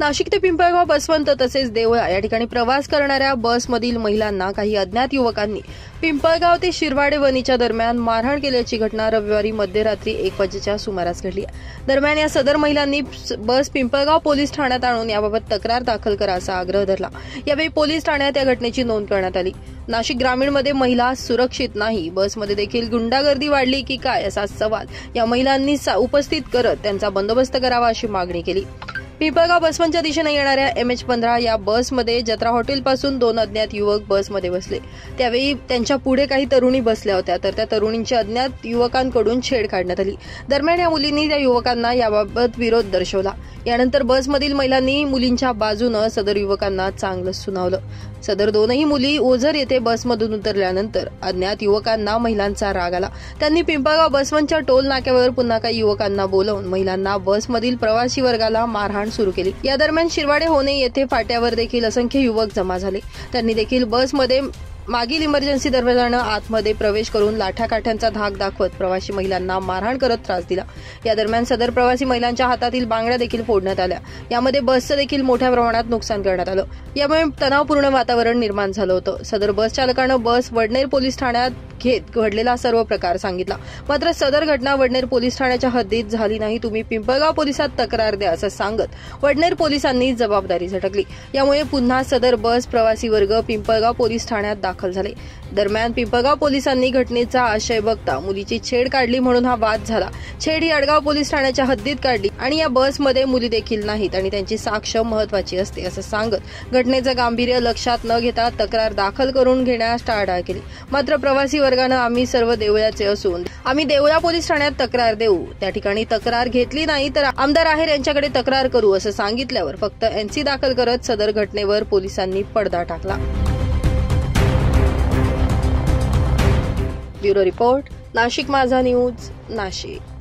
नाशिक ते पिंपळगाव बसवंत तसेच देवळा या ठिकाणी प्रवास करणाऱ्या बसमधील महिलांना काही अज्ञात युवकांनी पिंपळगाव ते शिरवाडे वणीच्या दरम्यान मारहाण केल्याची घटना रविवारी मध्यरात्री 1 वाजेच्या सुमारास घडली. दरम्यान या सदर महिलांनी बस पिंपळगाव पोलीस ठाण्यात आणून याबाबत तक्रार दाखल करा असा आग्रह धरला. यावेळी पोलीस ठाण्यात या घटनेची नोंद करण्यात आली. नाशिक ग्रामीणमध्ये महिला सुरक्षित नाही, बसमध्ये देखील गुंडागर्दी वाढली की काय असा सवाल या महिलांनी उपस्थित करत त्यांचा बंदोबस्त करावा अशी मागणी केली. पिंपळगाव बसवंतच्या दिशेने येणाऱ्या MH15 या बसमध्ये जत्रा हॉटेलपासून 2 अज्ञात युवक बसमध्ये बसले. त्यावेळी त्यांच्या पुढे काही तरुणी बसल्या होत्या, तर त्या तरुणींची अज्ञात युवकांकडून छेड काढण्यात आली. दरम्यान या मुलींनी त्या युवकांना याबाबत विरोध दर्शवला. यानंतर बसमधील महिलांनी मुलींच्या बाजूनं सदर युवकांना चांगलं सुनावलं. सदर दोनही मुली ओझर येथे बसमधून उतरल्यानंतर अज्ञात युवकांना महिलांचा राग आला. त्यांनी पिंपळगाव बसवंतच्या टोल नाक्यावर पुन्हा काही युवकांना बोलावून महिलांना बसमधील प्रवासी वर्गाला मारहाण सुरू केली. या दरम्यान शिरवाडे होणे येथे फाट्यावर देखील असंख्य युवक जमा झाले. त्यांनी देखील बसमध्ये मागील इमर्जन्सी दरवाजानं आतमध्ये प्रवेश करून लाठ्याकाठ्यांचा धाक दाखवत प्रवासी महिलांना मारहाण करत त्रास दिला. या दरम्यान सदर प्रवासी महिलांच्या हातातील बांगड्या देखील फोडण्यात आल्या. यामध्ये बसचं देखील मोठ्या प्रमाणात नुकसान करण्यात आलं. यामुळे तणावपूर्ण वातावरण निर्माण झालं होतं. सदर बस चालकानं बस वडनेर पोलीस ठाण्यात घेत घडलेला सर्व प्रकार सांगितला. मात्र सदर घटना वडनेर पोलीस ठाण्याच्या हद्दीत झाली नाही, तुम्ही पिंपळगाव पोलिसात तक्रार द्या असं सांगत वडनेर पोलिसांनी जबाबदारी झटकली. यामुळे पुन्हा सदर बस प्रवासी वर्ग पिंपळगाव पोलीस ठाण्यात दाखल झाले. दरम्यान पिंपळगाव पोलिसांनी घटनेचा आशय बघता मुलीची छेड काढली म्हणून हा वाद झाला. छेड ही अडगाव पोलीस ठाण्याच्या हद्दीत काढली आणि या बसमध्ये मुली देखील नाहीत आणि त्यांची साक्ष महत्वाची असते असं सांगत घटनेचं गांभीर्य लक्षात न घेता तक्रार दाखल करून घेण्यास टाळाटाळ केली. मात्र प्रवासी वर्गानं आम्ही सर्व देवळ्याचे असून आम्ही देवळा पोलीस ठाण्यात तक्रार देऊ, त्या ठिकाणी तक्रार घेतली नाही तर आमदार आहेर यांच्याकडे तक्रार करू असं सांगितल्यावर फक्त NC दाखल करत सदर घटनेवर पोलिसांनी पडदा टाकला. ब्युरो रिपोर्ट, नाशिक माझा न्यूज, नाशिक.